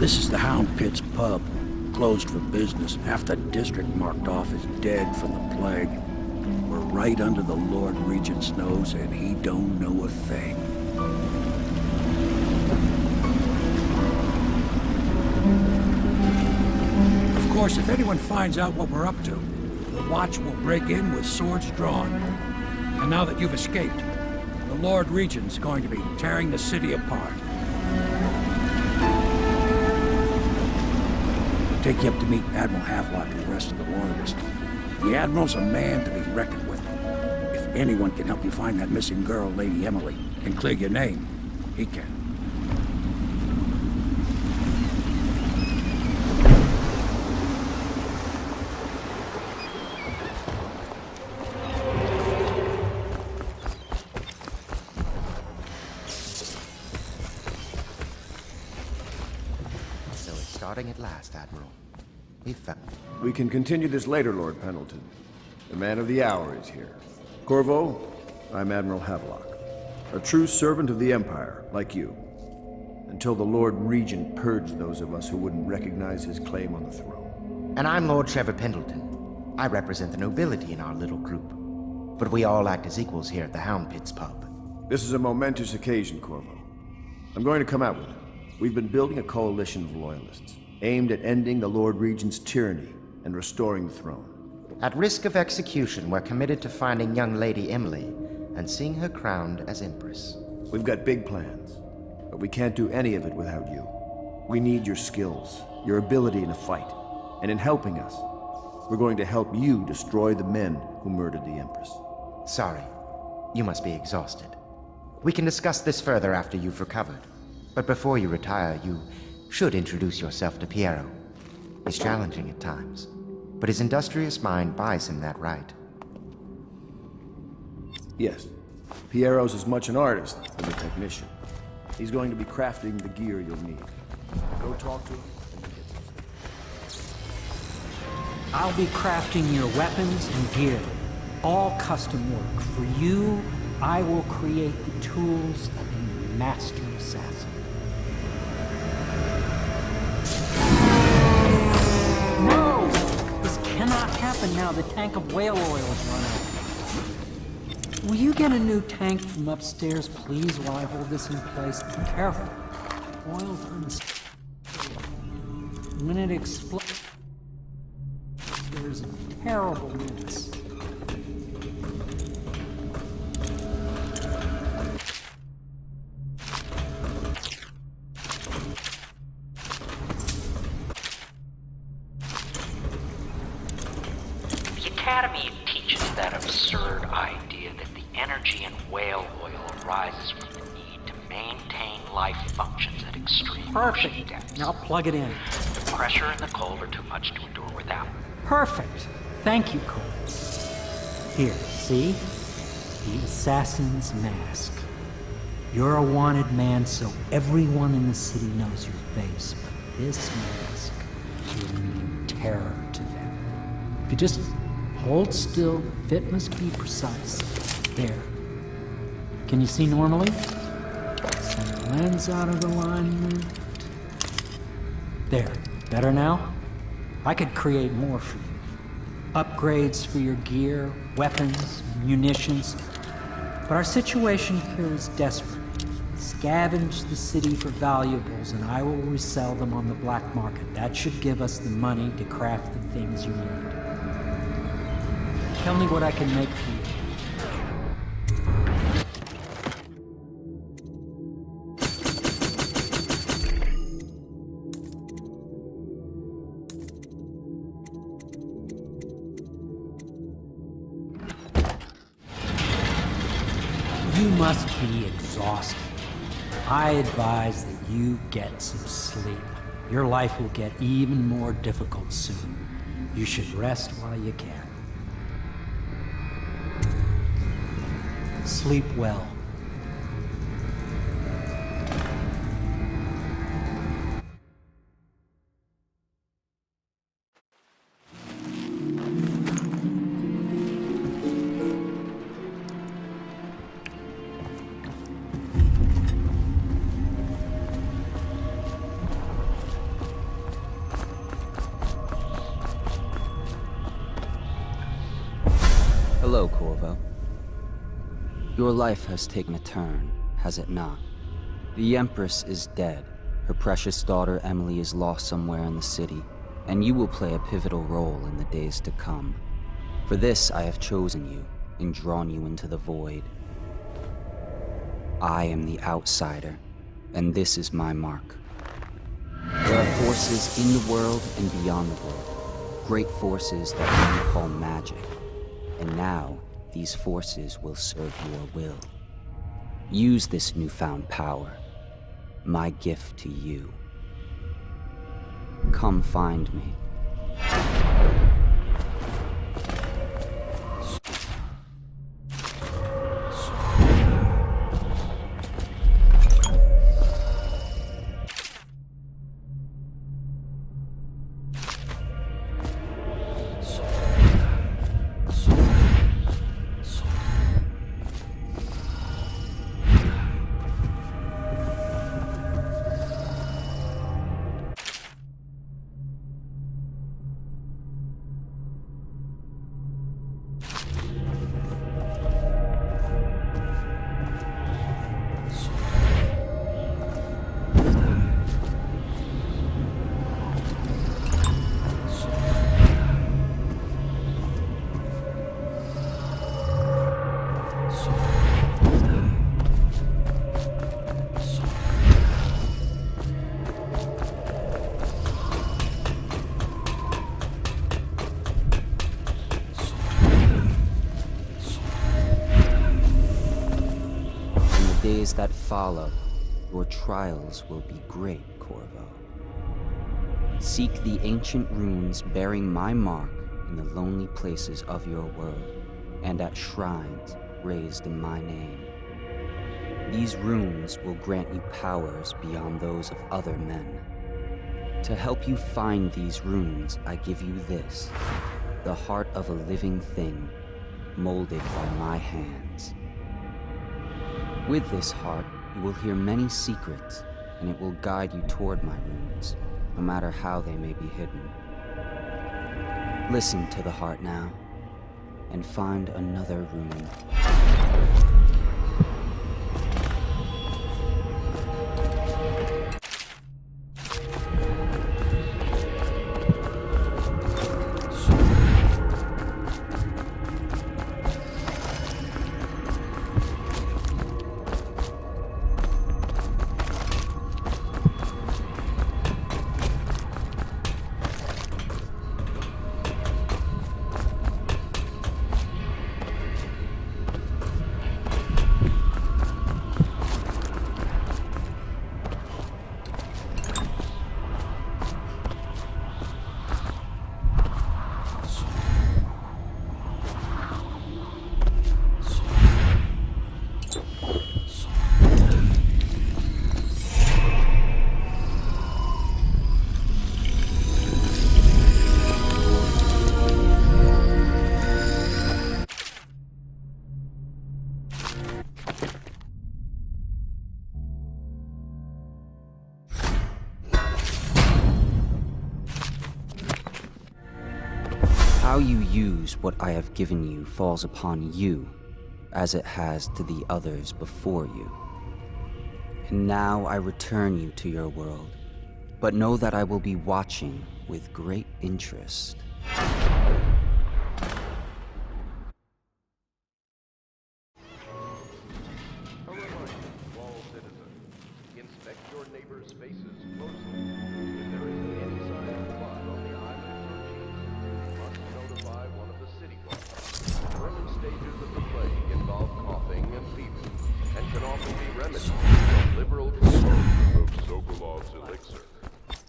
This is the Hound Pit's pub, closed for business. Half the district marked off as dead from the plague. We're right under the Lord Regent's nose, and he don't know a thing. Of course, if anyone finds out what we're up to, the Watch will break in with swords drawn. And now that you've escaped, the Lord Regent's going to be tearing the city apart. Take you up to meet Admiral Havelock and the rest of the Loyalists. The Admiral's a man to be reckoned with. If anyone can help you find that missing girl, Lady Emily, and clear your name, he can. Starting at last, Admiral. We found... We can continue this later, Lord Pendleton. The man of the hour is here. Corvo, I'm Admiral Havelock. A true servant of the Empire, like you. Until the Lord Regent purged those of us who wouldn't recognize his claim on the throne. And I'm Lord Trevor Pendleton. I represent the nobility in our little group. But we all act as equals here at the Hound Pit's pub. This is a momentous occasion, Corvo. I'm going to come out with it. We've been building a coalition of loyalists, aimed at ending the Lord Regent's tyranny and restoring the throne. At risk of execution, we're committed to finding young Lady Emily and seeing her crowned as Empress. We've got big plans, but we can't do any of it without you. We need your skills, your ability in a fight, and in helping us, we're going to help you destroy the men who murdered the Empress. Sorry, you must be exhausted. We can discuss this further after you've recovered. But before you retire, you should introduce yourself to Piero. He's challenging at times, but his industrious mind buys him that right. Yes. Piero's as much an artist as a technician. He's going to be crafting the gear you'll need. Go talk to him and get some. I'll be crafting your weapons and gear. All custom work. For you, I will create the tools of a master assassin. No! This cannot happen now. The tank of whale oil is run out. Will you get a new tank from upstairs, please, while I hold this in place? Be careful. Oil turns... When it explodes, there's a terrible mess. The Academy teaches that absurd idea that the energy in whale oil arises from the need to maintain life functions at extreme ocean depths. Perfect. Now plug it in. The pressure and the cold are too much to endure without. Perfect. Thank you, Cole. Here, see? The assassin's mask. You're a wanted man, so everyone in the city knows your face, but this mask will mean terror to them. If you just hold still, the fit must be precise. There. Can you see normally? Some lens out of alignment. There. Better now? I could create more for you. Upgrades for your gear, weapons, munitions. But our situation here is desperate. Scavenge the city for valuables and I will resell them on the black market. That should give us the money to craft the things you need. Tell me what I can make for you. You must be exhausted. I advise that you get some sleep. Your life will get even more difficult soon. You should rest while you can. Sleep well. Hello, Corvo. Your life has taken a turn, has it not? The Empress is dead. Her precious daughter Emily is lost somewhere in the city, and you will play a pivotal role in the days to come. For this, I have chosen you and drawn you into the void. I am the outsider, and this is my mark. There are forces in the world and beyond the world, great forces that men call magic. And now, these forces will serve your will. Use this newfound power, my gift to you. Come find me. Days that follow, your trials will be great, Corvo. Seek the ancient runes bearing my mark in the lonely places of your world, and at shrines raised in my name. These runes will grant you powers beyond those of other men. To help you find these runes, I give you this, the heart of a living thing, molded by my hands. With this heart, you will hear many secrets, and it will guide you toward my runes, no matter how they may be hidden. Listen to the heart now, and find another rune. How you use what I have given you falls upon you, as it has to the others before you. And now I return you to your world, but know that I will be watching with great interest.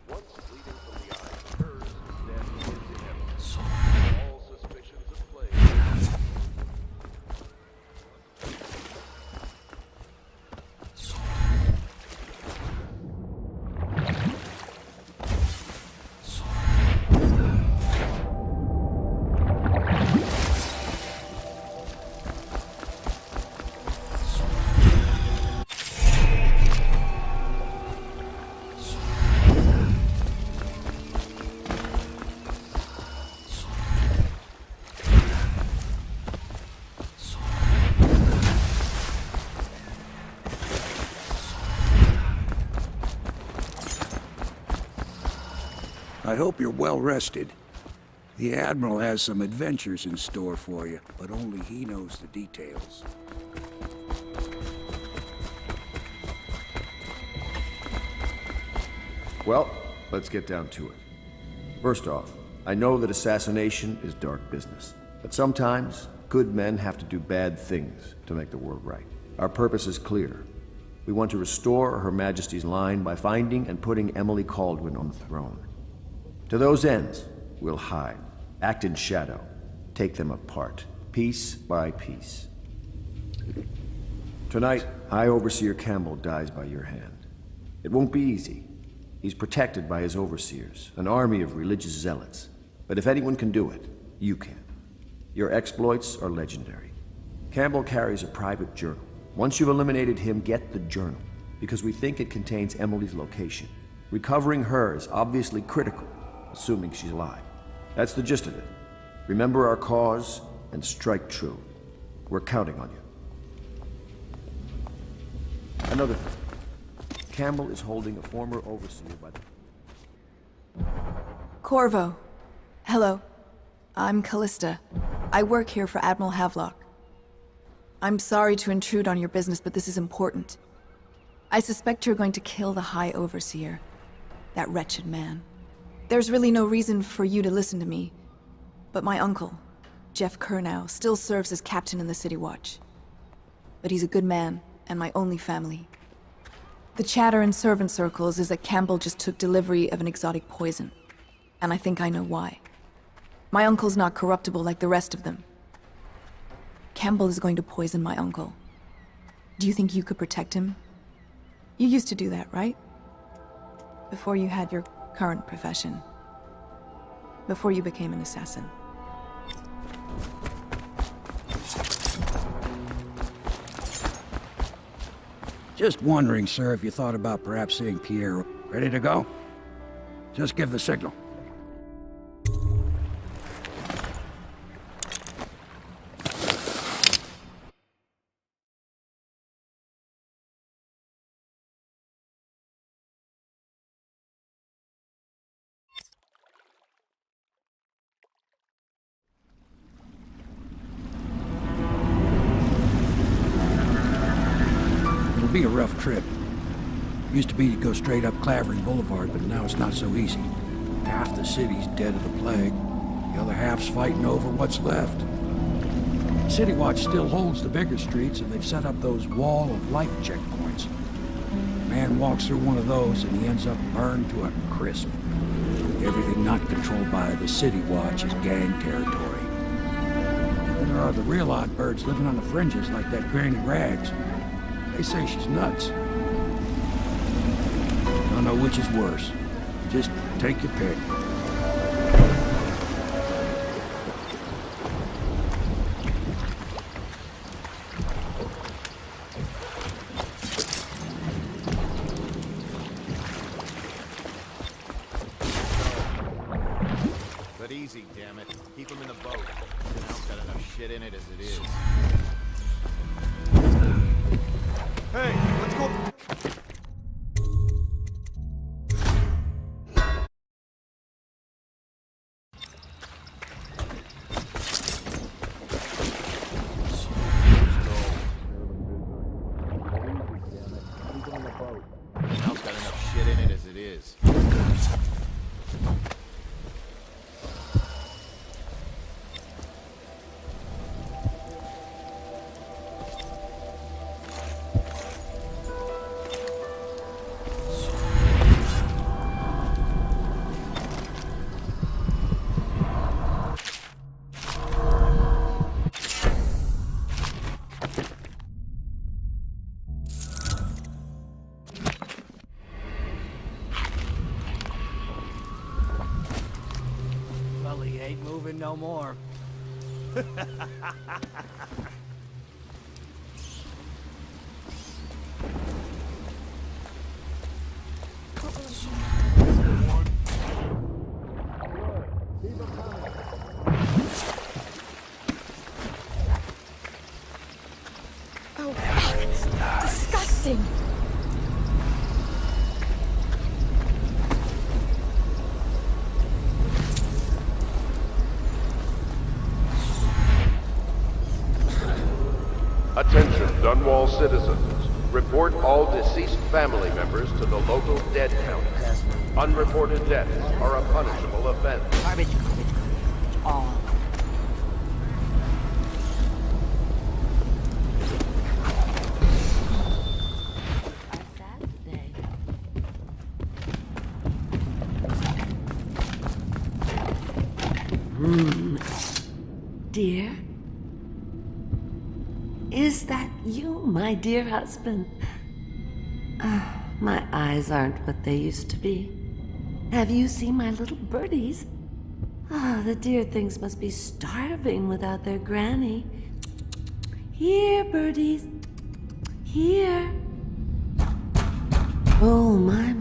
Once bleeding from the eye, hers, death is inevitable. I hope you're well rested. The Admiral has some adventures in store for you, but only he knows the details. Well, let's get down to it. First off, I know that assassination is dark business, but sometimes good men have to do bad things to make the world right. Our purpose is clear. We want to restore Her Majesty's line by finding and putting Emily Kaldwin on the throne. To those ends, we'll hide, act in shadow, take them apart, piece by piece. Tonight, High Overseer Campbell dies by your hand. It won't be easy. He's protected by his overseers, an army of religious zealots. But if anyone can do it, you can. Your exploits are legendary. Campbell carries a private journal. Once you've eliminated him, get the journal, because we think it contains Emily's location. Recovering her is obviously critical, assuming she's alive. That's the gist of it. Remember our cause and strike true. We're counting on you. Another thing. Campbell is holding a former overseer by the... Corvo. Hello. I'm Callista. I work here for Admiral Havelock. I'm sorry to intrude on your business, but this is important. I suspect you're going to kill the High Overseer. That wretched man. There's really no reason for you to listen to me, but my uncle, Jeff Kernow, still serves as captain in the City Watch. But he's a good man, and my only family. The chatter in servant circles is that Campbell just took delivery of an exotic poison, and I think I know why. My uncle's not corruptible like the rest of them. Campbell is going to poison my uncle. Do you think you could protect him? You used to do that, right? Before you had your current profession. Before you became an assassin. Just wondering, sir, if you thought about perhaps seeing Pierre. Ready to go? Just give the signal. It'll be a rough trip. Used to be to go straight up Clavering Boulevard, but now it's not so easy. Half the city's dead of the plague. The other half's fighting over what's left. City Watch still holds the bigger streets, and they've set up those wall of light checkpoints. A man walks through one of those, and he ends up burned to a crisp. Everything not controlled by the City Watch is gang territory. Then there are the real odd birds living on the fringes like that Granny Rags. They say she's nuts. Don't know which is worse. Just take your pick. But easy, damn it. Keep him in the boat. Canal's got enough shit in it as it is. Hey, let's go. Canal's got enough shit in it as it is. Well, he ain't moving no more. Oh, disgusting! Attention, Dunwall citizens. Report all deceased family members to the local dead counter. Unreported deaths are a punishable offense. Garbage, garbage, garbage. All. Dear? Is that you, my dear husband? My eyes aren't what they used to be. Have you seen my little birdies? The dear things must be starving without their granny. Here, birdies. Here. Oh, my.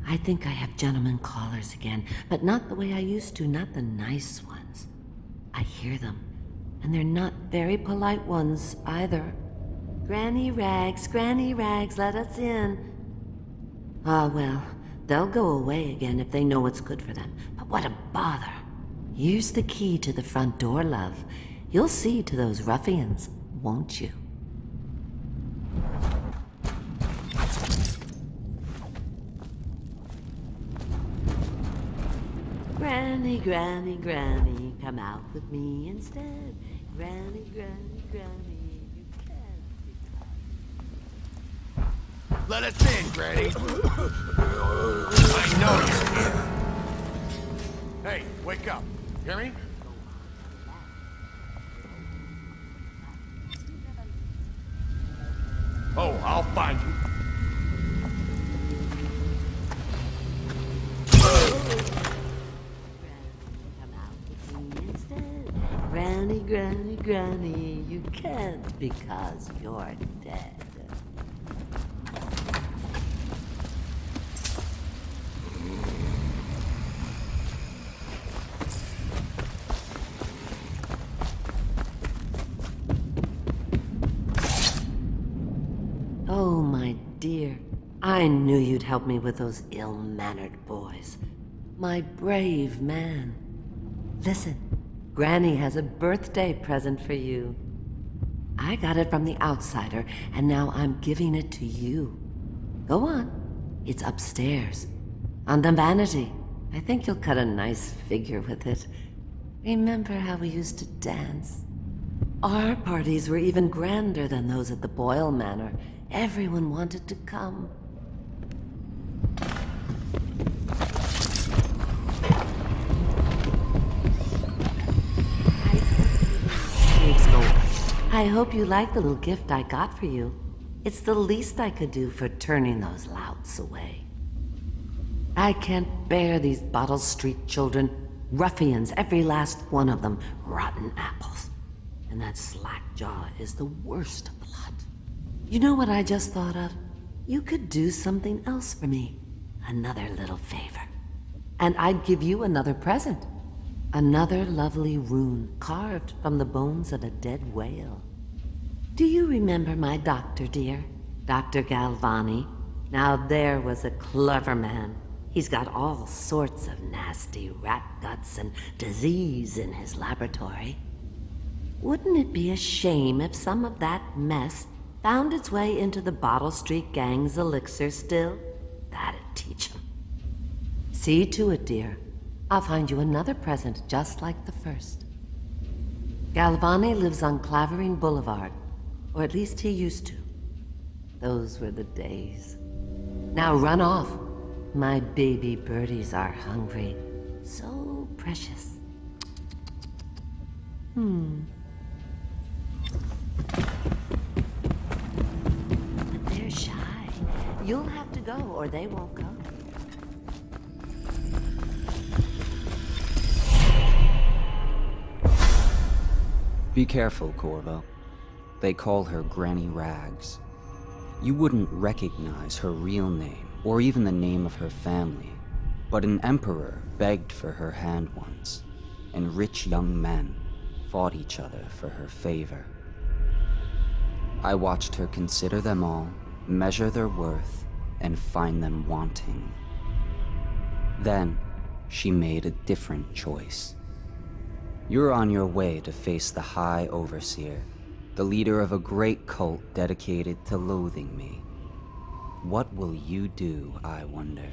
I think I have gentlemen callers again, but not the way I used to, not the nice ones. I hear them, and they're not very polite ones either. Granny Rags, let us in. Well, they'll go away again if they know what's good for them, but what a bother. Here's the key to the front door, love. You'll see to those ruffians, won't you? Granny, come out with me instead. Granny, you can't be touched. Let us in, Granny. I know you're here. Hey, wake up. Hear me? Oh, I'll find you. Granny, you can't because you're dead. Oh, my dear. I knew you'd help me with those ill-mannered boys. My brave man. Listen. Granny has a birthday present for you. I got it from the outsider, and now I'm giving it to you. Go on. It's upstairs. On the vanity. I think you'll cut a nice figure with it. Remember how we used to dance? Our parties were even grander than those at the Boyle Manor. Everyone wanted to come. I hope you like the little gift I got for you. It's the least I could do for turning those louts away. I can't bear these Bottle Street children. Ruffians, every last one of them. Rotten apples. And that slack jaw is the worst of the lot. You know what I just thought of? You could do something else for me. Another little favor. And I'd give you another present. Another lovely rune carved from the bones of a dead whale. Do you remember my doctor, dear? Dr. Galvani? Now there was a clever man. He's got all sorts of nasty rat guts and disease in his laboratory. Wouldn't it be a shame if some of that mess found its way into the Bottle Street Gang's elixir still? That'd teach him. See to it, dear. I'll find you another present just like the first. Galvani lives on Clavering Boulevard, or at least he used to. Those were the days. Now run off. My baby birdies are hungry. So precious. They're shy. You'll have to go, or they won't come. Be careful, Corvo. They call her Granny Rags. You wouldn't recognize her real name, or even the name of her family, but an emperor begged for her hand once, and rich young men fought each other for her favor. I watched her consider them all, measure their worth, and find them wanting. Then, she made a different choice. You're on your way to face the High Overseer, the leader of a great cult dedicated to loathing me. What will you do, I wonder?